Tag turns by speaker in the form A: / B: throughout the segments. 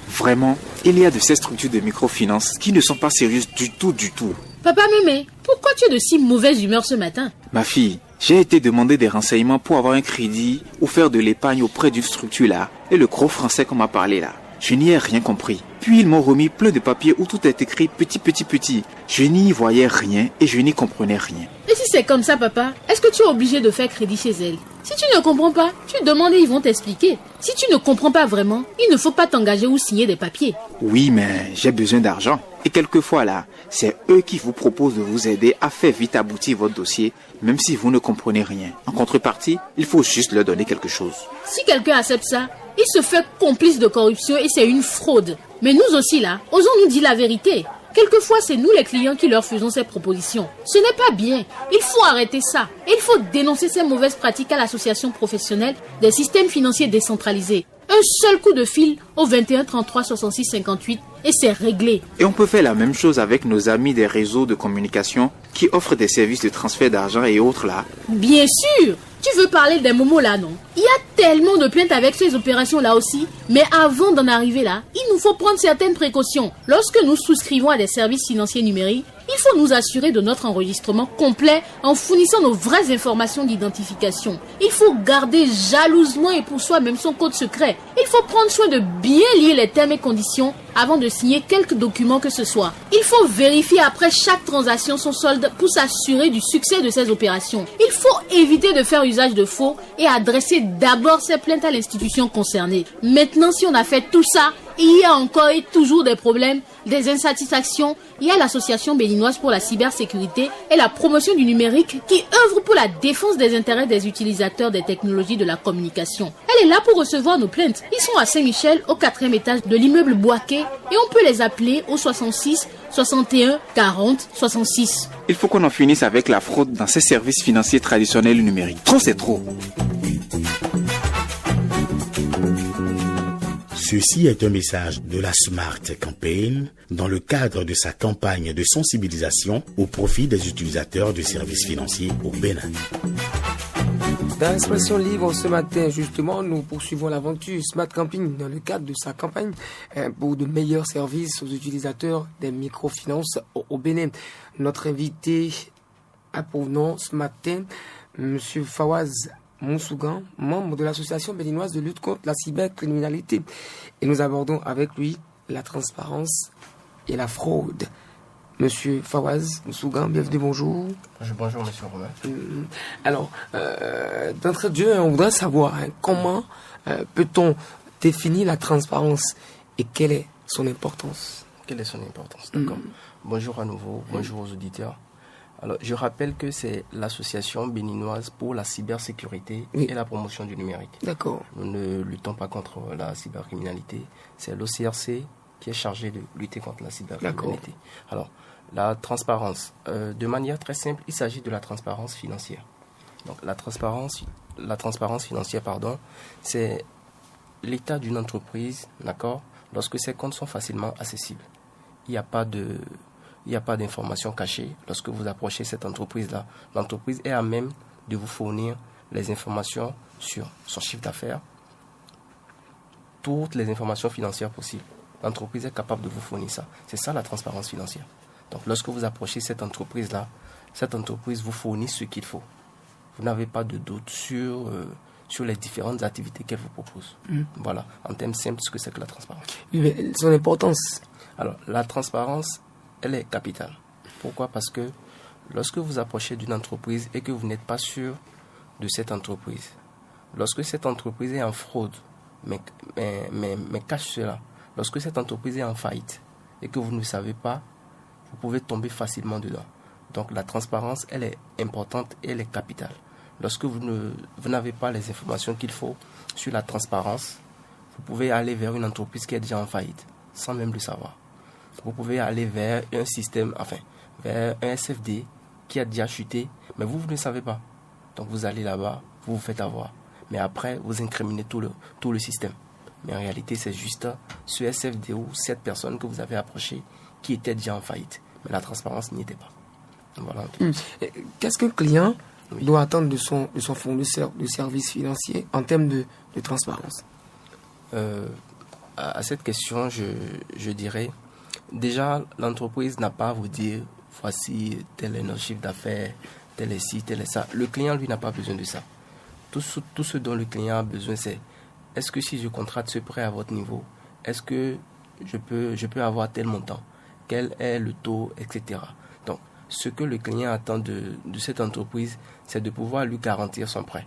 A: Vraiment, il y a de ces structures de microfinance qui ne sont pas sérieuses du tout.
B: Papa Mémé, pourquoi tu es de si mauvaise humeur ce matin?
A: Ma fille, j'ai été demander des renseignements pour avoir un crédit ou faire de l'épargne auprès d'une structure là. Et le gros français qu'on m'a parlé là, je n'y ai rien compris. Puis ils m'ont remis plein de papiers où tout est écrit petit. Je n'y voyais rien et je n'y comprenais rien.
B: Et si c'est comme ça, papa, est-ce que tu es obligé de faire crédit chez elle? Si tu ne comprends pas, tu demandes et ils vont t'expliquer. Si tu ne comprends pas vraiment, il ne faut pas t'engager ou signer des papiers.
A: Oui, mais j'ai besoin d'argent. Et quelquefois là, c'est eux qui vous proposent de vous aider à faire vite aboutir votre dossier, même si vous ne comprenez rien. En contrepartie, il faut juste leur donner quelque chose.
B: Si quelqu'un accepte ça, il se fait complice de corruption et c'est une fraude. Mais nous aussi là, osons nous dire la vérité. Quelquefois, c'est nous les clients qui leur faisons ces propositions. Ce n'est pas bien. Il faut arrêter ça. Il faut dénoncer ces mauvaises pratiques à l'association professionnelle des systèmes financiers décentralisés. Un seul coup de fil au 21 33 66 58 et c'est réglé.
A: Et on peut faire la même chose avec nos amis des réseaux de communication qui offrent des services de transfert d'argent et autres là.
B: Bien sûr. Tu veux parler des momos là, non? Il y a tellement de plaintes avec ces opérations là aussi. Mais avant d'en arriver là, il nous faut prendre certaines précautions. Lorsque nous souscrivons à des services financiers numériques, il faut nous assurer de notre enregistrement complet en fournissant nos vraies informations d'identification. Il faut garder jalousement et pour soi-même son code secret. Il faut prendre soin de bien lire les termes et conditions avant de signer quelques documents que ce soit. Il faut vérifier après chaque transaction son solde pour s'assurer du succès de ces opérations. Il faut éviter de faire usage de faux et adresser d'abord ses plaintes à l'institution concernée. Maintenant, si on a fait tout ça, il y a encore et toujours des problèmes, des insatisfactions. Il y a l'association béninoise pour la cybersécurité et la promotion du numérique qui œuvre pour la défense des intérêts des utilisateurs des technologies de la communication. Elle est là pour recevoir nos plaintes. Ils sont à Saint-Michel, au 4e étage de l'immeuble Boaké et on peut les appeler au 66 61 40 66.
A: Il faut qu'on en finisse avec la fraude dans ces services financiers traditionnels numériques. Trop, c'est trop.
C: Ceci est un message de la Smart Campaign dans le cadre de sa campagne de sensibilisation au profit des utilisateurs de services financiers au Bénin.
D: Dans l'Expression Libre, ce matin, justement, nous poursuivons l'aventure Smart Campaign dans le cadre de sa campagne pour de meilleurs services aux utilisateurs des microfinances au Bénin. Notre invité a pour nom ce matin, M. Fawaz Moussougan, membre de l'association béninoise de lutte contre la cybercriminalité. Et nous abordons avec lui la transparence et la fraude. Monsieur Fawaz Moussougan, bienvenue, bonjour.
E: Bonjour, monsieur Romain.
D: Alors, d'entrée de jeu, on voudrait savoir comment peut-on définir la transparence et quelle est son importance.
E: Quelle est son importance, d'accord. Bonjour à nouveau, bonjour aux auditeurs. Alors, je rappelle que c'est l'association béninoise pour la cybersécurité et la promotion du numérique.
D: D'accord.
E: Nous ne luttons pas contre la cybercriminalité. C'est l'OCRC qui est chargé de lutter contre la cybercriminalité. D'accord. Alors, la transparence, de manière très simple, il s'agit de la transparence financière. Donc, la transparence financière, c'est l'état d'une entreprise, d'accord, lorsque ses comptes sont facilement accessibles. Il n'y a pas d'informations cachées. Lorsque vous approchez cette entreprise-là, l'entreprise est à même de vous fournir les informations sur son chiffre d'affaires, toutes les informations financières possibles. L'entreprise est capable de vous fournir ça. C'est ça la transparence financière. Donc lorsque vous approchez cette entreprise-là, cette entreprise vous fournit ce qu'il faut. Vous n'avez pas de doute sur les différentes activités qu'elle vous propose. Voilà, en termes simples, ce que c'est que la transparence.
D: Oui, mais son importance.
E: Alors, la transparence, elle est capitale. Pourquoi? Parce que lorsque vous approchez d'une entreprise et que vous n'êtes pas sûr de cette entreprise, lorsque cette entreprise est en fraude, mais cache cela, lorsque cette entreprise est en faillite et que vous ne savez pas, vous pouvez tomber facilement dedans. Donc la transparence, elle est importante et elle est capitale. Lorsque vous n'avez pas les informations qu'il faut sur la transparence, vous pouvez aller vers une entreprise qui est déjà en faillite, sans même le savoir. Vous pouvez aller vers un système, vers un SFD qui a déjà chuté, mais vous ne savez pas. Donc vous allez là-bas, vous vous faites avoir. Mais après, vous incriminez tout le système. Mais en réalité, c'est juste ce SFD ou cette personne que vous avez approché qui était déjà en faillite. Mais la transparence n'y était pas. Voilà.
D: Qu'est-ce qu'un client doit attendre de son fournisseur de services financiers en termes de transparence?
E: À cette question, je dirais, déjà, l'entreprise n'a pas à vous dire, voici tel est notre chiffre d'affaires, tel est ci, tel est ça. Le client, lui, n'a pas besoin de ça. Tout ce dont le client a besoin, c'est, est-ce que si je contracte ce prêt à votre niveau, est-ce que je peux avoir tel montant? Quel est le taux, etc. Donc, ce que le client attend de cette entreprise, c'est de pouvoir lui garantir son prêt.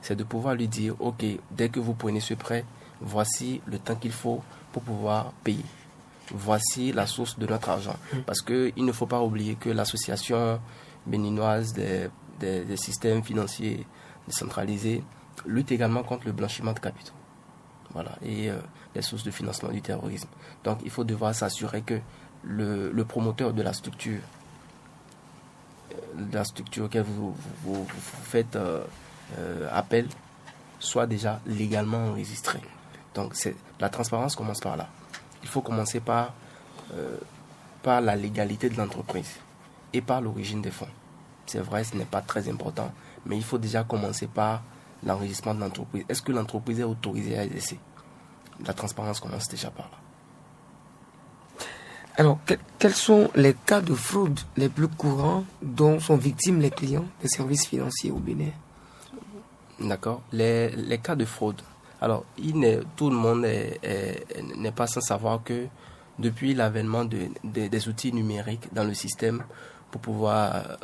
E: C'est de pouvoir lui dire, OK, dès que vous prenez ce prêt, voici le temps qu'il faut pour pouvoir payer. Voici la source de notre argent. Parce qu'il ne faut pas oublier que l'association béninoise des systèmes financiers décentralisés lutte également contre le blanchiment de capitaux. Voilà, et les sources de financement du terrorisme. Donc, il faut devoir s'assurer que le promoteur de la structure auquel vous faites appel soit déjà légalement enregistré. Donc, la transparence commence par là. Il faut commencer par la légalité de l'entreprise et par l'origine des fonds. C'est vrai, ce n'est pas très important, mais il faut déjà commencer par l'enregistrement de l'entreprise. Est-ce que l'entreprise est autorisée à exercer? La transparence commence déjà par là.
D: Alors, quels sont les cas de fraude les plus courants dont sont victimes les clients des services financiers au Bénin?
E: D'accord. Les cas de fraude. Alors, tout le monde n'est pas sans savoir que depuis l'avènement des outils numériques dans le système pour pouvoir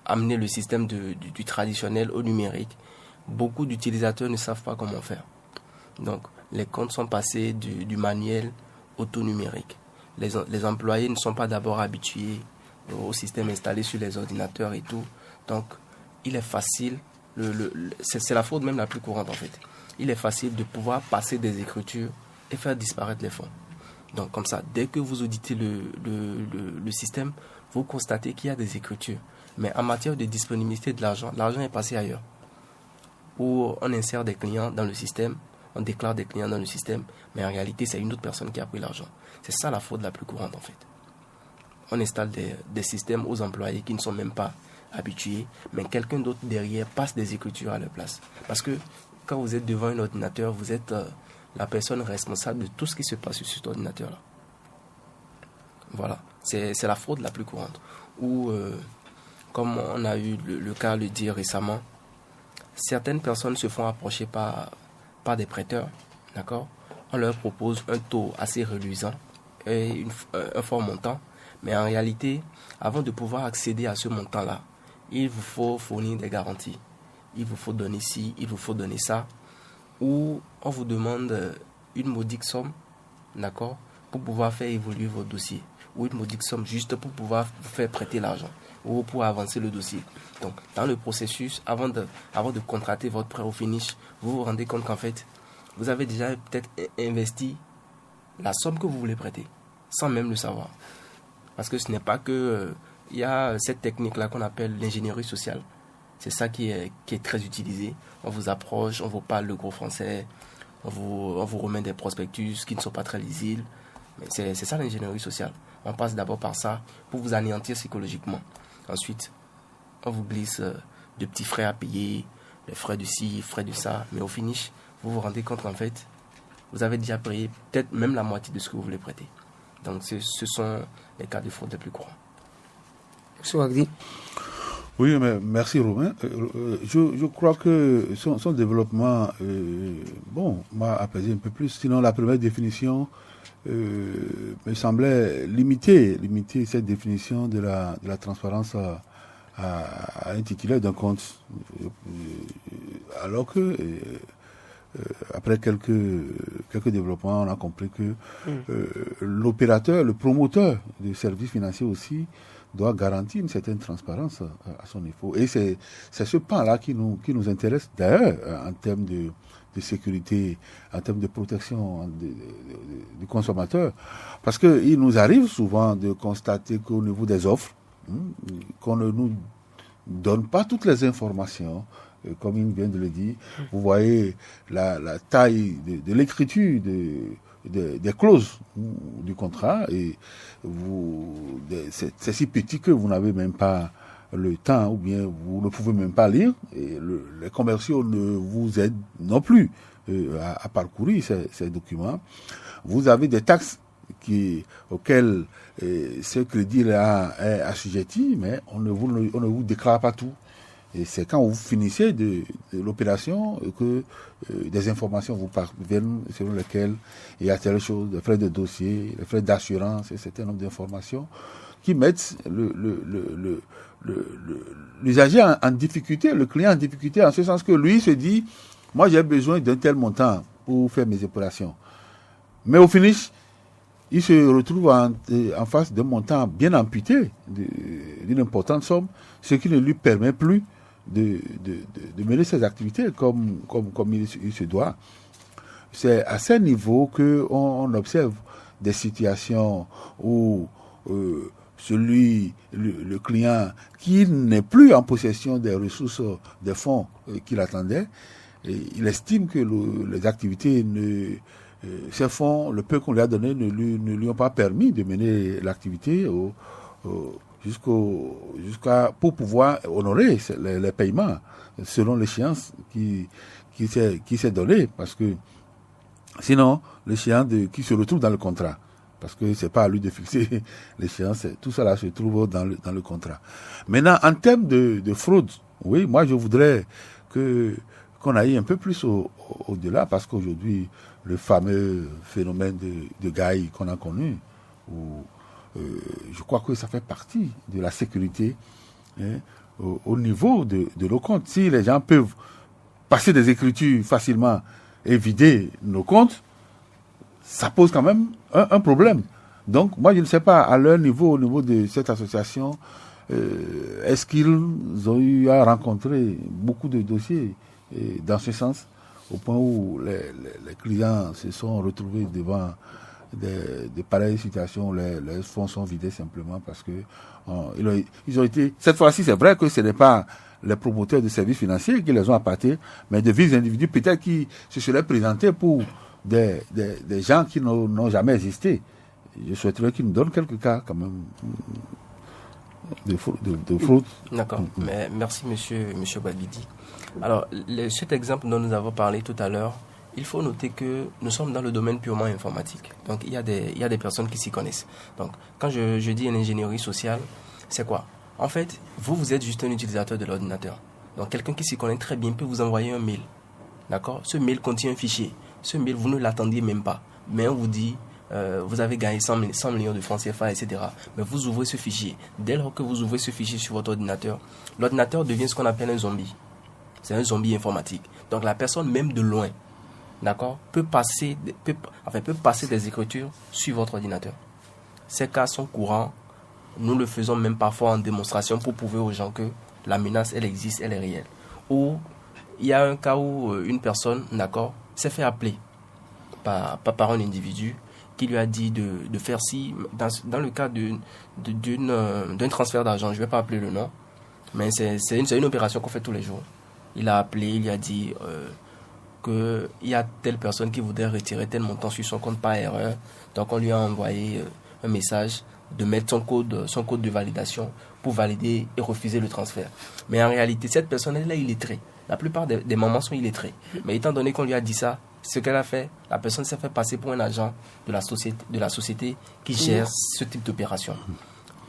E: amener le système du traditionnel au numérique, beaucoup d'utilisateurs ne savent pas comment faire. Donc, les comptes sont passés du manuel au tout numérique. Les employés ne sont pas d'abord habitués au système installé sur les ordinateurs et tout. Donc, il est facile, c'est la fraude même la plus courante en fait. Il est facile de pouvoir passer des écritures et faire disparaître les fonds. Donc, comme ça, dès que vous auditez le système, vous constatez qu'il y a des écritures. Mais en matière de disponibilité de l'argent est passé ailleurs. Où on insère des clients dans le système, on déclare des clients dans le système, mais en réalité, c'est une autre personne qui a pris l'argent. C'est ça la fraude la plus courante en fait. On installe des systèmes aux employés qui ne sont même pas habitués, mais quelqu'un d'autre derrière passe des écritures à leur place. Parce que quand vous êtes devant un ordinateur, vous êtes la personne responsable de tout ce qui se passe sur cet ordinateur-là. Voilà, c'est la fraude la plus courante. Ou, comme on a eu le cas le dire récemment, certaines personnes se font approcher par des prêteurs, d'accord? On leur propose un taux assez reluisant et un fort montant, mais en réalité, avant de pouvoir accéder à ce montant-là, il vous faut fournir des garanties. Il vous faut donner ci, il vous faut donner ça, ou on vous demande une modique somme, d'accord, pour pouvoir faire évoluer vos dossiers, ou une modique somme juste pour pouvoir vous faire prêter l'argent, ou pour avancer le dossier. Donc, dans le processus, avant de contracter votre prêt au finish, vous vous rendez compte qu'en fait, vous avez déjà peut-être investi la somme que vous voulez prêter, sans même le savoir. Parce que ce n'est pas que... il y a cette technique-là qu'on appelle l'ingénierie sociale. C'est ça qui est très utilisé. On vous approche, on vous parle le gros français, on vous remet des prospectus qui ne sont pas très lisibles. Mais c'est ça l'ingénierie sociale. On passe d'abord par ça pour vous anéantir psychologiquement. Ensuite, on vous glisse de petits frais à payer, les frais de ci, frais de ça. Mais au finish, vous vous rendez compte qu'en fait, vous avez déjà payé peut-être même la moitié de ce que vous voulez prêter. Donc, ce sont les cas de fraude les plus courants.
D: M. Wagdi.
F: Oui, mais merci Romain. Je crois que son développement m'a apaisé un peu plus. Sinon, la première définition me semblait limiter cette définition de la transparence à un titulaire d'un compte. Alors que après quelques développements, on a compris que l'opérateur, le promoteur de services financiers aussi, doit garantir une certaine transparence à son niveau. Et c'est ce pan-là qui nous intéresse d'ailleurs en termes de sécurité, en termes de protection du consommateur. Parce qu'il nous arrive souvent de constater qu'au niveau des offres, qu'on ne nous donne pas toutes les informations. Comme il vient de le dire, vous voyez la taille de l'écriture des clauses du contrat et c'est si petit que vous n'avez même pas le temps ou bien vous ne pouvez même pas lire et les commerciaux ne vous aident non plus à parcourir ces documents. Vous avez des taxes auxquelles ce crédit-là est assujetti, mais on ne vous déclare pas tout. Et c'est quand vous finissez de l'opération que des informations vous parviennent selon lesquelles il y a telle chose, les frais de dossier, les frais d'assurance, et un certain nombre d'informations qui mettent l'usager en difficulté, le client en difficulté, en ce sens que lui se dit, moi j'ai besoin d'un tel montant pour faire mes opérations. Mais au finish, il se retrouve en face d'un montant bien amputé, d'une importante somme, ce qui ne lui permet plus de mener ses activités comme il se doit. C'est à ce niveau qu'on observe des situations où le client qui n'est plus en possession des ressources, des fonds qu'il attendait, il estime que les activités ces fonds, le peu qu'on lui a donné ne lui ont pas permis de mener l'activité pour pouvoir honorer les paiements selon l'échéance qui s'est donnée, parce que sinon l'échéance qui se retrouve dans le contrat, parce que c'est pas à lui de fixer l'échéance, tout ça là se trouve dans le contrat. Maintenant, en termes de fraude, oui, moi je voudrais qu'on aille un peu plus au-delà, parce qu'aujourd'hui le fameux phénomène de gaille qu'on a connu, où je crois que ça fait partie de la sécurité au niveau de nos comptes. Si les gens peuvent passer des écritures facilement et vider nos comptes, ça pose quand même un problème. Donc, moi, je ne sais pas, à leur niveau, au niveau de cette association, est-ce qu'ils ont eu à rencontrer beaucoup de dossiers dans ce sens, au point où les clients se sont retrouvés devant de pareilles situations, les fonds sont vidés simplement parce que ils ont été. Cette fois-ci, c'est vrai que ce n'est pas les promoteurs de services financiers qui les ont appâtés, mais de vieux individus peut-être qui se seraient présentés pour des gens qui n'ont jamais existé. Je souhaiterais qu'ils nous donnent quelques cas quand même de fraude.
E: D'accord, mais merci monsieur Babidi. Alors, cet exemple dont nous avons parlé tout à l'heure, il faut noter que nous sommes dans le domaine purement informatique. Donc, il y a des personnes qui s'y connaissent. Donc, quand je dis une ingénierie sociale, c'est quoi? En fait, vous êtes juste un utilisateur de l'ordinateur. Donc, quelqu'un qui s'y connaît très bien peut vous envoyer un mail. D'accord? Ce mail contient un fichier. Ce mail, vous ne l'attendiez même pas. Mais on vous dit, vous avez gagné 100 millions de francs CFA, etc. Mais vous ouvrez ce fichier. Dès lors que vous ouvrez ce fichier sur votre ordinateur, l'ordinateur devient ce qu'on appelle un zombie. C'est un zombie informatique. Donc, la personne, même de loin, d'accord, peut passer des écritures sur votre ordinateur. Ces cas sont courants. Nous le faisons même parfois en démonstration pour prouver aux gens que la menace, elle existe, elle est réelle. Ou il y a un cas où une personne, d'accord, s'est fait appeler par un individu qui lui a dit de faire ci, dans le cas d'un transfert d'argent. Je ne vais pas appeler le nom, mais c'est une opération qu'on fait tous les jours. Il a appelé, il lui a dit qu'il y a telle personne qui voudrait retirer tel montant sur son compte par erreur. Donc on lui a envoyé un message de mettre son code de validation pour valider et refuser le transfert. Mais en réalité, cette personne-là, il est illettrée. La plupart des mamans sont illettrées. Mais étant donné qu'on lui a dit ça, ce qu'elle a fait, la personne s'est fait passer pour un agent de la société qui gère ce type d'opération.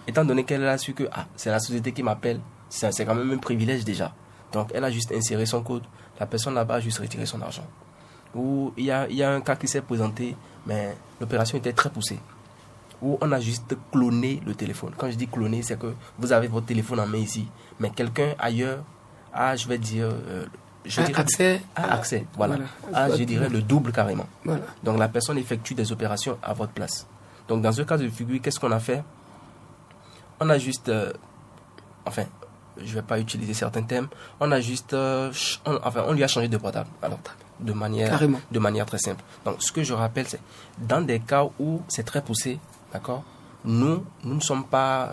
E: Étant donné qu'elle a su que c'est la société qui m'appelle, c'est quand même un privilège déjà. Donc elle a juste inséré son code. La personne là-bas a juste retiré son argent. Ou il y a un cas qui s'est présenté, mais l'opération était très poussée. Où on a juste cloné le téléphone. Quand je dis cloner, c'est que vous avez votre téléphone en main ici, mais quelqu'un ailleurs a, je vais dire, accès. Voilà. Je dirais le double carrément. Voilà. Donc la personne effectue des opérations à votre place. Donc dans ce cas de figure, qu'est-ce qu'on a fait? On a juste, je ne vais pas utiliser certains termes, on a juste, on lui a changé de portable. Alors, de manière très simple. Donc ce que je rappelle, c'est dans des cas où c'est très poussé, d'accord, nous ne sommes pas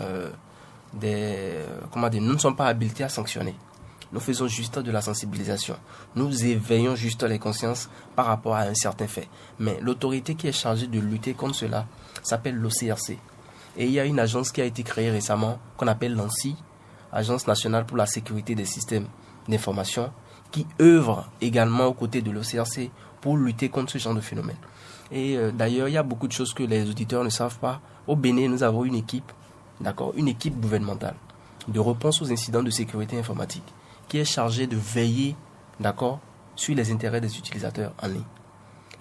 E: nous ne sommes pas habilités à sanctionner. Nous faisons juste de la sensibilisation. Nous éveillons juste les consciences par rapport à un certain fait. Mais l'autorité qui est chargée de lutter contre cela s'appelle l'OCRC. Et il y a une agence qui a été créée récemment qu'on appelle l'ANSSI, Agence nationale pour la sécurité des systèmes d'information, qui œuvre également aux côtés de l'OCRC pour lutter contre ce genre de phénomène. Et d'ailleurs, il y a beaucoup de choses que les auditeurs ne savent pas. Au Bénin, nous avons une équipe, d'accord, une équipe gouvernementale de réponse aux incidents de sécurité informatique qui est chargée de veiller, d'accord, sur les intérêts des utilisateurs en ligne.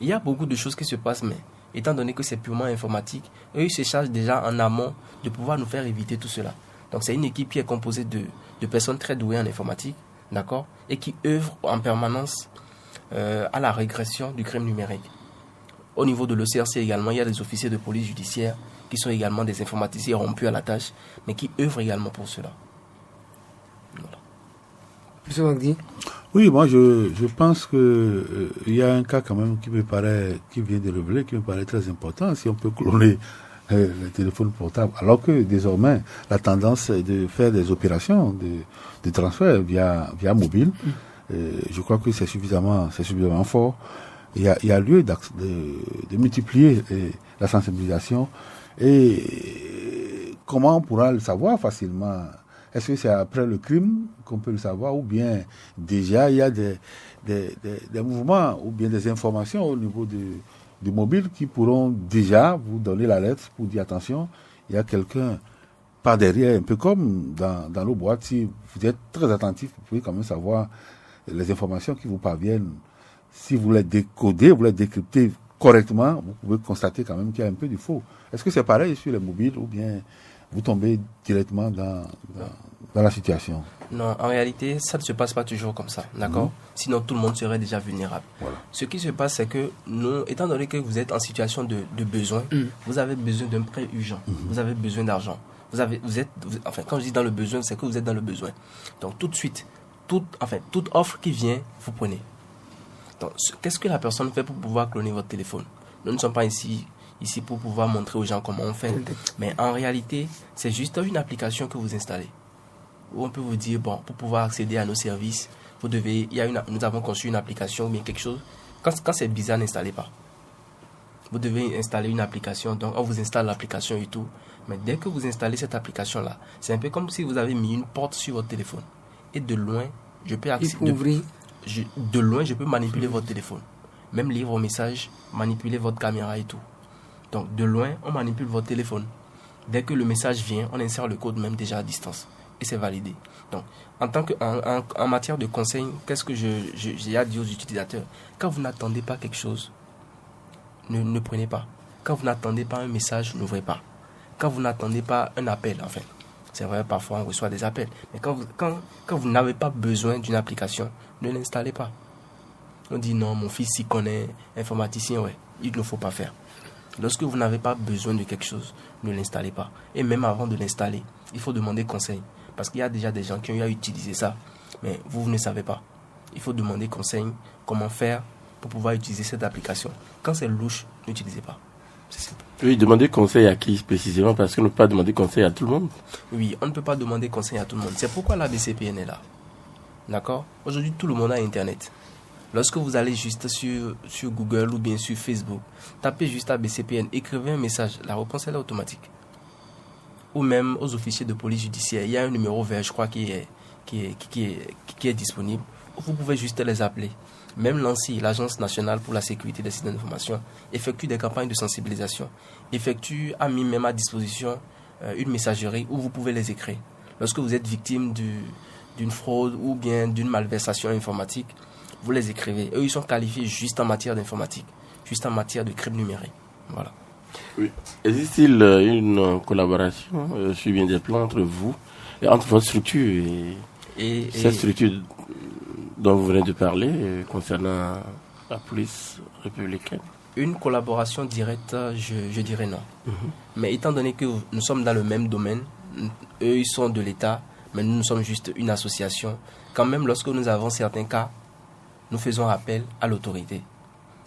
E: Il y a beaucoup de choses qui se passent, mais étant donné que c'est purement informatique, eux, ils se chargent déjà en amont de pouvoir nous faire éviter tout cela. Donc, c'est une équipe qui est composée de personnes très douées en informatique, d'accord, et qui œuvrent en permanence à la régression du crime numérique. Au niveau de l'OCRC également, il y a des officiers de police judiciaire qui sont également des informaticiens rompus à la tâche, mais qui œuvrent également pour cela. Voilà.
D: Monsieur Magdi?
F: Oui, moi je pense que il y a un cas quand même qui vient de révéler, qui me paraît très important. Si on peut cloner les téléphones portables, alors que désormais la tendance est de faire des opérations de transfert via mobile. Je crois que c'est suffisamment fort. Il y a lieu de multiplier la sensibilisation. Et comment on pourra le savoir facilement? Est-ce que c'est après le crime qu'on peut le savoir, ou bien déjà il y a des mouvements ou bien des informations au niveau du mobile qui pourront déjà vous donner l'alerte pour dire attention, il y a quelqu'un par derrière, un peu comme dans nos boîtes. Si vous êtes très attentif, vous pouvez quand même savoir les informations qui vous parviennent. Si vous les décodez, vous les décryptez correctement, vous pouvez constater quand même qu'il y a un peu de faux. Est-ce que c'est pareil sur les mobiles, ou bien vous tombez directement dans la situation?
E: Non, en réalité, ça ne se passe pas toujours comme ça, d'accord? Sinon, tout le monde serait déjà vulnérable.
F: Voilà.
E: Ce qui se passe, c'est que nous, étant donné que vous êtes en situation de besoin, vous avez besoin d'un prêt urgent, vous avez besoin d'argent. Enfin, quand je dis dans le besoin, c'est que vous êtes dans le besoin. Donc, tout de suite, toute offre qui vient, vous prenez. Donc, qu'est-ce que la personne fait pour pouvoir cloner votre téléphone? Nous ne sommes pas ici pour pouvoir montrer aux gens comment on fait. Mais en réalité, c'est juste une application que vous installez. Où on peut vous dire, bon, pour pouvoir accéder à nos services, nous avons conçu une application ou bien quelque chose. Quand c'est bizarre, n'installez pas. Vous devez installer une application, donc on vous installe l'application et tout. Mais dès que vous installez cette application-là, c'est un peu comme si vous avez mis une porte sur votre téléphone. Et de loin, je peux accéder. De loin, je peux manipuler votre téléphone. Même lire vos messages, manipuler votre caméra et tout. Donc, de loin, on manipule votre téléphone. Dès que le message vient, on insère le code même déjà à distance. Et c'est validé. Donc, en matière de conseil, qu'est-ce que j'ai à dire aux utilisateurs? Quand vous n'attendez pas quelque chose, ne prenez pas. Quand vous n'attendez pas un message, n'ouvrez pas. Quand vous n'attendez pas un appel, enfin, c'est vrai, parfois on reçoit des appels. Mais quand vous n'avez pas besoin d'une application, ne l'installez pas. On dit non, mon fils s'y connaît, informaticien, ouais, il ne faut pas faire. Lorsque vous n'avez pas besoin de quelque chose, ne l'installez pas. Et même avant de l'installer, il faut demander conseil. Parce qu'il y a déjà des gens qui ont eu à utiliser ça, mais vous ne savez pas. Il faut demander conseil, comment faire pour pouvoir utiliser cette application. Quand c'est louche, n'utilisez pas. C'est simple.
G: Oui, demander conseil à qui précisément? Parce qu'on ne peut pas demander conseil à tout le monde.
E: Oui, on ne peut pas demander conseil à tout le monde. C'est pourquoi la BCPN est là. D'accord? Aujourd'hui, tout le monde a Internet. Lorsque vous allez juste sur Google ou bien sur Facebook, tapez juste ABCPN, écrivez un message, la réponse elle est automatique. Ou même aux officiers de police judiciaire, il y a un numéro vert, je crois, qui est disponible. Vous pouvez juste les appeler. Même l'ANSSI, l'Agence nationale pour la sécurité des systèmes d'information, effectue des campagnes de sensibilisation. A mis même à disposition une messagerie où vous pouvez les écrire. Lorsque vous êtes victime d'une fraude ou bien d'une malversation informatique, vous les écrivez. Eux, ils sont qualifiés juste en matière d'informatique, juste en matière de crime numérique. Voilà.
G: Oui. Existe-t-il une collaboration sur bien des plans entre vous, et entre votre structure et cette structure dont vous venez de parler concernant la police républicaine?
E: Une collaboration directe, je dirais non. Mais étant donné que nous sommes dans le même domaine, eux, ils sont de l'État, mais nous sommes juste une association. Quand même, lorsque nous avons certains cas, nous faisons appel à l'autorité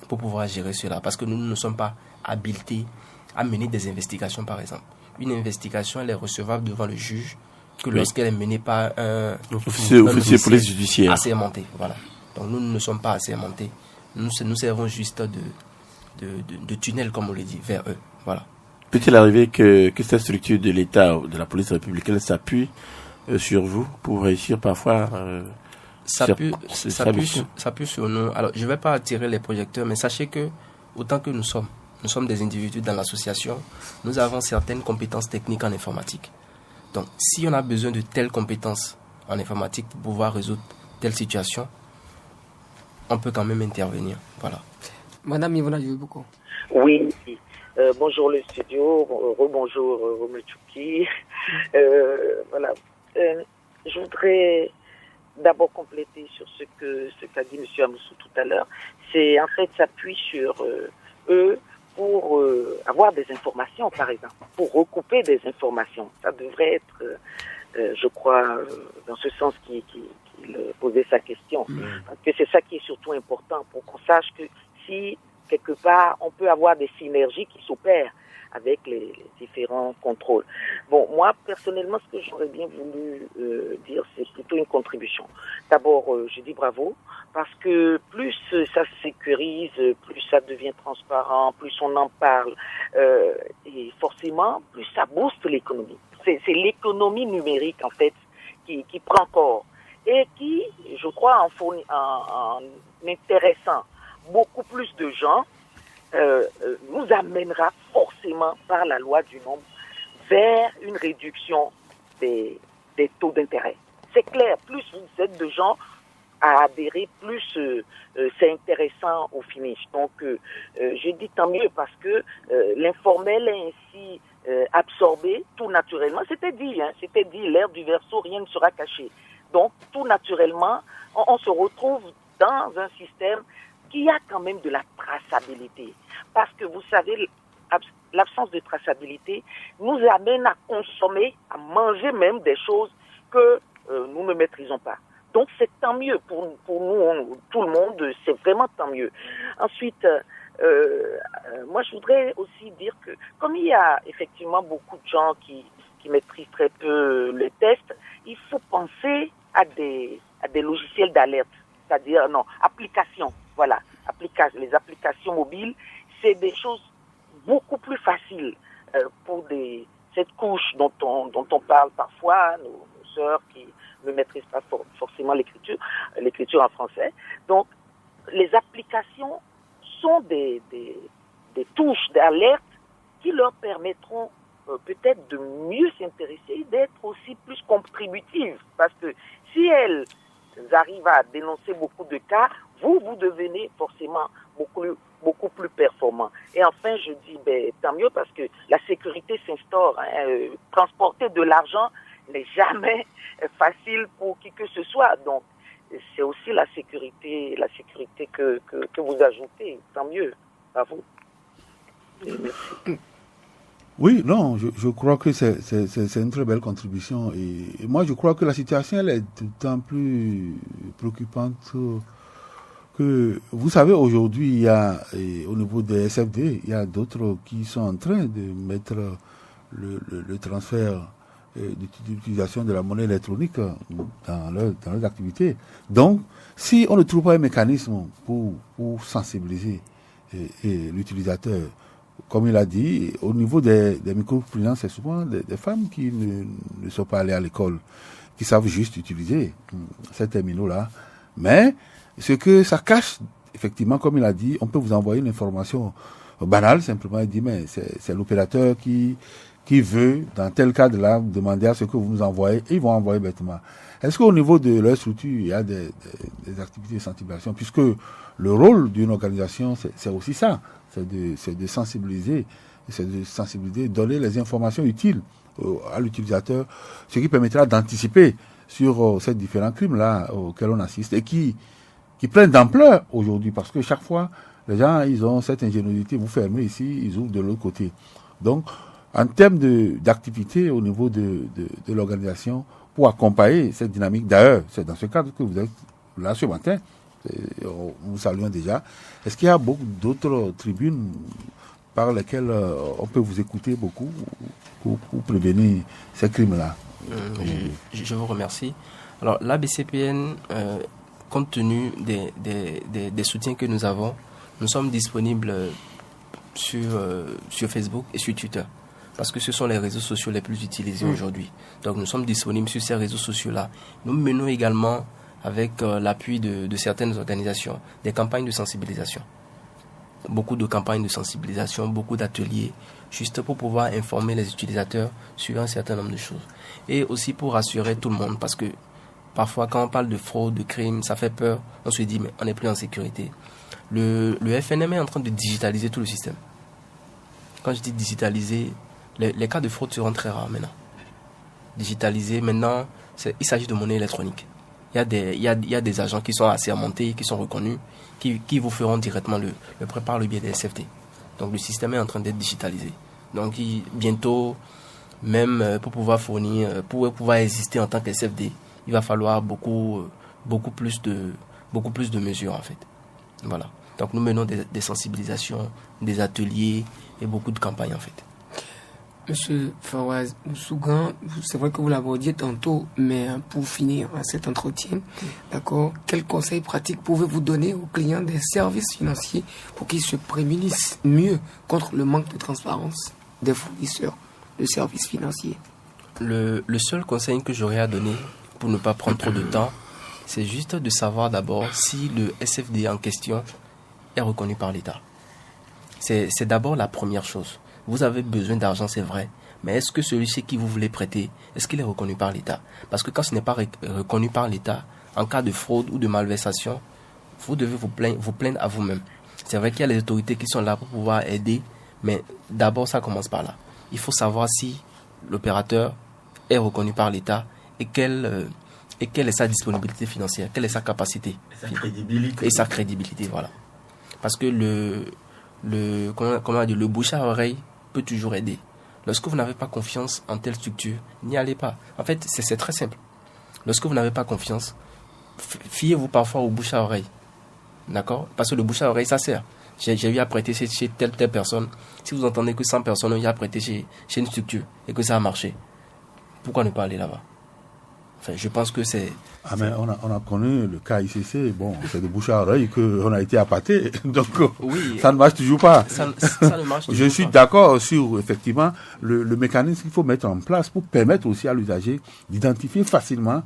E: pour pouvoir gérer cela. Parce que nous ne sommes pas habilités à mener des investigations, par exemple. Une investigation, elle est recevable devant le juge que lorsqu'elle est menée par un
G: officier de police judiciaire
E: assermenté. Voilà. Donc nous ne sommes pas assermentés. Nous servons juste de tunnel, comme on le dit, vers eux. Voilà.
G: Peut-il arriver que cette structure de l'État, de la police républicaine, s'appuie sur vous pour réussir parfois
E: s'appuie sur nous. Alors, je ne vais pas attirer les projecteurs, mais sachez que, autant que nous sommes des individus dans l'association, nous avons certaines compétences techniques en informatique. Donc, si on a besoin de telles compétences en informatique pour pouvoir résoudre telle situation, on peut quand même intervenir. Voilà.
D: Madame Yvonne Djouboko.
H: Oui. Bonjour le studio, rebonjour Romel Tchouki. Voilà. Je voudrais d'abord compléter sur ce qu'a dit M. Amoussou tout à l'heure. C'est en fait s'appuie sur eux pour avoir des informations, par exemple, pour recouper des informations. Ça devrait être, je crois, dans ce sens qu'il posait sa question. Parce que c'est ça qui est surtout important, pour qu'on sache que si, quelque part, on peut avoir des synergies qui s'opèrent avec les différents contrôles. Bon, moi, personnellement, ce que j'aurais bien voulu dire, c'est plutôt une contribution. D'abord, je dis bravo, parce que plus ça se sécurise, plus ça devient transparent, plus on en parle, et forcément, plus ça booste l'économie. C'est l'économie numérique, en fait, qui prend corps, et qui, je crois, en intéressant beaucoup plus de gens, nous amènera forcément par la loi du nombre vers une réduction des taux d'intérêt. C'est clair, plus vous êtes de gens à adhérer, plus c'est intéressant au finish. Donc, je dis tant mieux parce que l'informel est ainsi absorbé tout naturellement. C'était dit, l'ère du Verseau, rien ne sera caché. Donc, tout naturellement, on se retrouve dans un système qui a quand même de la traçabilité. Parce que vous savez, l'absence de traçabilité nous amène à consommer, à manger même des choses que nous ne maîtrisons pas. Donc c'est tant mieux pour nous, tout le monde, c'est vraiment tant mieux. Ensuite, moi je voudrais aussi dire que comme il y a effectivement beaucoup de gens qui maîtrisent très peu les tests, il faut penser à des logiciels d'alerte, c'est-à-dire applications. Voilà, les applications mobiles, c'est des choses beaucoup plus faciles pour cette couche dont on parle parfois, nos sœurs qui ne maîtrisent pas forcément l'écriture en français. Donc, les applications sont des touches d'alerte qui leur permettront peut-être de mieux s'intéresser, d'être aussi plus contributives. Parce que si elles arrivent à dénoncer beaucoup de cas, vous devenez forcément beaucoup plus performant. Et enfin, je dis, tant mieux parce que la sécurité s'instaure. Transporter de l'argent n'est jamais facile pour qui que ce soit. Donc, c'est aussi la sécurité que vous ajoutez. Tant mieux. À vous. Merci.
F: Oui, non, je crois que c'est une très belle contribution. Et moi, je crois que la situation, elle est d'autant plus préoccupante que, vous savez, aujourd'hui, il y a, au niveau des SFD, il y a d'autres qui sont en train de mettre le transfert d'utilisation de la monnaie électronique dans leurs activités. Donc, si on ne trouve pas un mécanisme pour sensibiliser l'utilisateur, comme il a dit, au niveau des microfinances, c'est souvent des femmes qui ne sont pas allées à l'école, qui savent juste utiliser ces terminaux-là. Mais ce que ça cache, effectivement, comme il a dit, on peut vous envoyer une information banale, simplement, il dit, mais c'est l'opérateur qui veut, dans tel cadre-là, demander à ce que vous nous envoyez, et ils vont envoyer bêtement. Est-ce qu'au niveau de leur structure, il y a des activités de sensibilisation, puisque le rôle d'une organisation, c'est aussi ça, c'est de sensibiliser, donner les informations utiles à l'utilisateur, ce qui permettra d'anticiper sur ces différents crimes-là auxquels on assiste, et qui prennent d'ampleur aujourd'hui, parce que chaque fois, les gens, ils ont cette ingéniosité, vous fermez ici, ils ouvrent de l'autre côté. Donc, en termes d'activité au niveau de l'organisation, pour accompagner cette dynamique, d'ailleurs, c'est dans ce cadre que vous êtes là ce matin, nous saluons déjà. Est-ce qu'il y a beaucoup d'autres tribunes par lesquels on peut vous écouter beaucoup pour prévenir ces crimes-là.
E: Je vous remercie. Alors, la BCPN, compte tenu des soutiens que nous avons, nous sommes disponibles sur Facebook et sur Twitter, parce que ce sont les réseaux sociaux les plus utilisés aujourd'hui. Donc, nous sommes disponibles sur ces réseaux sociaux-là. Nous menons également, avec l'appui de certaines organisations, des campagnes de sensibilisation. Beaucoup de campagnes de sensibilisation, beaucoup d'ateliers, juste pour pouvoir informer les utilisateurs sur un certain nombre de choses. Et aussi pour rassurer tout le monde, parce que parfois quand on parle de fraude, de crime, ça fait peur, on se dit mais on n'est plus en sécurité. Le FNM est en train de digitaliser tout le système. Quand je dis digitaliser, les cas de fraude seront très rares maintenant. Digitaliser, maintenant, il s'agit de monnaie électronique. Il y a des agents qui sont assermentés, qui sont reconnus, qui vous feront directement le prêt par le biais des SFT. Donc le système est en train d'être digitalisé. Donc bientôt, même pour pouvoir fournir, pour pouvoir exister en tant que SFD, il va falloir beaucoup plus de mesures en fait. Voilà. Donc nous menons des sensibilisations, des ateliers et beaucoup de campagnes en fait.
D: Monsieur Fawaz Moussougan, c'est vrai que vous l'abordiez tantôt, mais pour finir cet entretien, d'accord, quels conseils pratiques pouvez-vous donner aux clients des services financiers pour qu'ils se prémunissent mieux contre le manque de transparence des fournisseurs de services financiers?
E: Le seul conseil que j'aurais à donner pour ne pas prendre trop de temps, c'est juste de savoir d'abord si le SFD en question est reconnu par l'État. C'est d'abord la première chose. Vous avez besoin d'argent, c'est vrai, mais est-ce que celui-ci qui vous voulez prêter, est-ce qu'il est reconnu par l'État? Parce que quand ce n'est pas reconnu par l'État, en cas de fraude ou de malversation, vous devez vous plaindre à vous-même. C'est vrai qu'il y a les autorités qui sont là pour pouvoir aider, mais d'abord ça commence par là. Il faut savoir si l'opérateur est reconnu par l'État et quelle est sa disponibilité financière, quelle est sa capacité. Et sa crédibilité, voilà. Parce que le bouche à oreille peut toujours aider. Lorsque vous n'avez pas confiance en telle structure, n'y allez pas. En fait, c'est très simple. Lorsque vous n'avez pas confiance, fiez-vous parfois au bouche à oreille. D'accord? Parce que le bouche à oreille, ça sert. J'ai eu à prêter chez telle personne. Si vous entendez que 100 personnes ont eu à prêter chez une structure et que ça a marché, pourquoi ne pas aller là-bas? Enfin, je pense que c'est...
F: Ah mais on a connu le cas ICC, bon, c'est de bouche à oreille qu'on a été appâté, donc oui, ça ne marche toujours pas.
E: Ça ne marche toujours
F: Je suis d'accord sur, effectivement, le mécanisme qu'il faut mettre en place pour permettre aussi à l'usager d'identifier facilement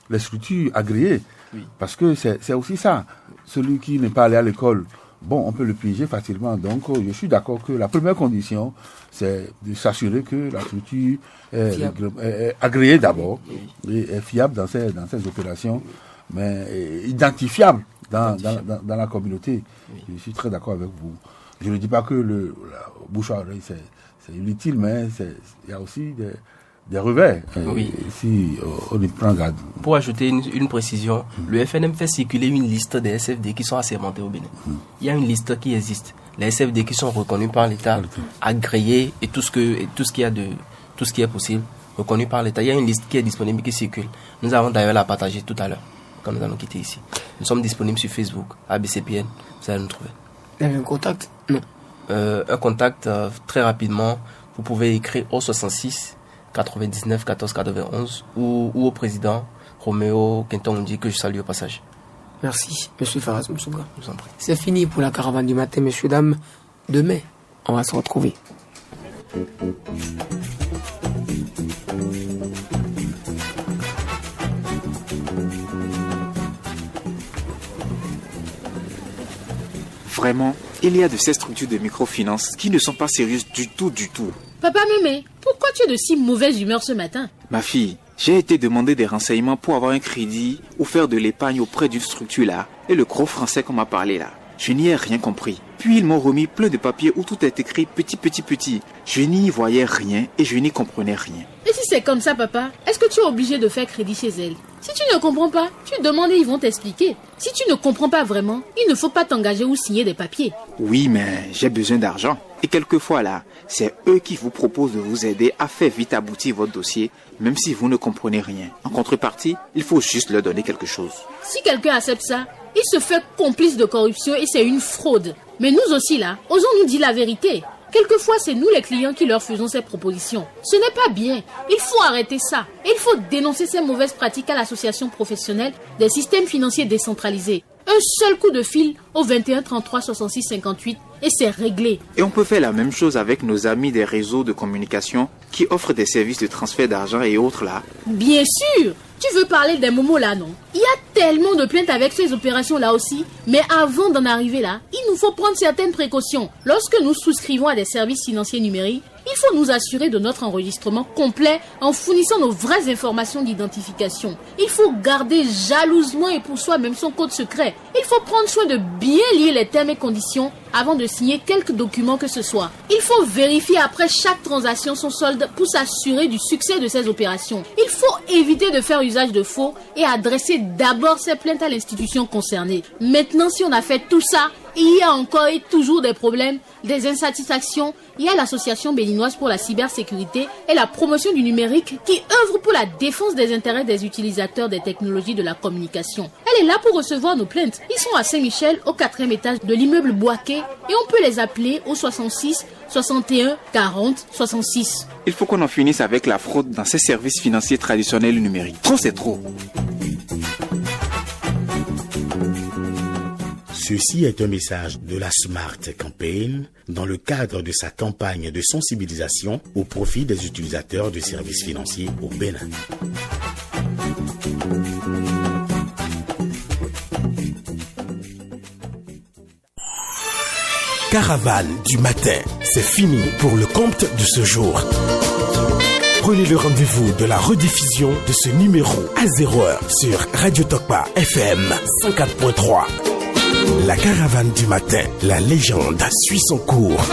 F: les structures agréées. Oui. Parce que c'est aussi ça. Celui qui n'est pas allé à l'école, bon, on peut le piéger facilement. Donc, je suis d'accord que la première condition, c'est de s'assurer que la structure est agréée d'abord, et est fiable dans ses opérations, mais identifiable dans la communauté. Oui. Je suis très d'accord avec vous. Je ne dis pas que la bouche à oreille, c'est inutile, mais il y a aussi des revers, oui. Si on y prend garde.
E: Pour ajouter une précision, le FNM fait circuler une liste des SFD qui sont assermentés au Bénin. Il y a une liste qui existe. Les SFD qui sont reconnus par l'État, agréés et tout ce qui est possible, reconnus par l'État. Il y a une liste qui est disponible, qui circule. Nous allons d'ailleurs la partager tout à l'heure, quand nous allons quitter ici. Nous sommes disponibles sur Facebook, ABCPN, vous allez nous trouver.
D: Vous avez un contact? Non.
E: Un contact, très rapidement, vous pouvez écrire au 66 99 14 91 ou au président Roméo Quinton, on dit que je salue au passage.
D: Merci, monsieur Fawaz Moussougan.
E: Je vous en prie.
D: C'est fini pour la caravane du matin, messieurs, dames. Demain, on va se retrouver.
A: Vraiment, il y a de ces structures de microfinance qui ne sont pas sérieuses du tout.
B: Papa Mémé, pourquoi tu es de si mauvaise humeur ce matin?
A: Ma fille, j'ai été demander des renseignements pour avoir un crédit ou faire de l'épargne auprès d'une structure là. Et le gros français qu'on m'a parlé là, je n'y ai rien compris. Puis ils m'ont remis plein de papiers où tout est écrit petit. Je n'y voyais rien et je n'y comprenais rien.
B: Et si c'est comme ça, papa, est-ce que tu es obligé de faire crédit chez elle? Si tu ne comprends pas, tu demandes et ils vont t'expliquer. Si tu ne comprends pas vraiment, il ne faut pas t'engager ou signer des papiers.
A: Oui, mais j'ai besoin d'argent. Et quelquefois là, c'est eux qui vous proposent de vous aider à faire vite aboutir votre dossier, même si vous ne comprenez rien. En contrepartie, il faut juste leur donner quelque chose.
B: Si quelqu'un accepte ça, il se fait complice de corruption et c'est une fraude. Mais nous aussi là, osons nous dire la vérité. Quelquefois, c'est nous les clients qui leur faisons ces propositions. Ce n'est pas bien. Il faut arrêter ça. Il faut dénoncer ces mauvaises pratiques à l'association professionnelle des systèmes financiers décentralisés. Un seul coup de fil au 21 33 66 58 et c'est réglé.
A: Et on peut faire la même chose avec nos amis des réseaux de communication qui offrent des services de transfert d'argent et autres là.
B: Bien sûr. Tu veux parler des momos là, non? Il y a tellement de plaintes avec ces opérations là aussi. Mais avant d'en arriver là, il nous faut prendre certaines précautions. Lorsque nous souscrivons à des services financiers numériques, il faut nous assurer de notre enregistrement complet en fournissant nos vraies informations d'identification. Il faut garder jalousement et pour soi-même son code secret. Il faut prendre soin de bien lire les termes et conditions avant de signer quelques documents que ce soit. Il faut vérifier après chaque transaction son solde pour s'assurer du succès de ces opérations. Il faut éviter de faire usage de faux et adresser d'abord ses plaintes à l'institution concernée. Maintenant, si on a fait tout ça, il y a encore et toujours des problèmes, des insatisfactions. Il y a l'association béninoise pour la cybersécurité et la promotion du numérique qui œuvre pour la défense des intérêts des utilisateurs des technologies de la communication. Elle est là pour recevoir nos plaintes. Ils sont à Saint-Michel, au 4e étage de l'immeuble Boaké et on peut les appeler au 66 61 40 66.
A: Il faut qu'on en finisse avec la fraude dans ces services financiers traditionnels numériques. Trop, c'est trop.
C: Ceci est un message de la Smart Campaign dans le cadre de sa campagne de sensibilisation au profit des utilisateurs de services financiers au Bénin.
I: Caravane du matin, c'est fini pour le compte de ce jour. Prenez le rendez-vous de la rediffusion de ce numéro à 0h sur Radio Tokpa FM 104.3. La caravane du matin, la légende suit son cours.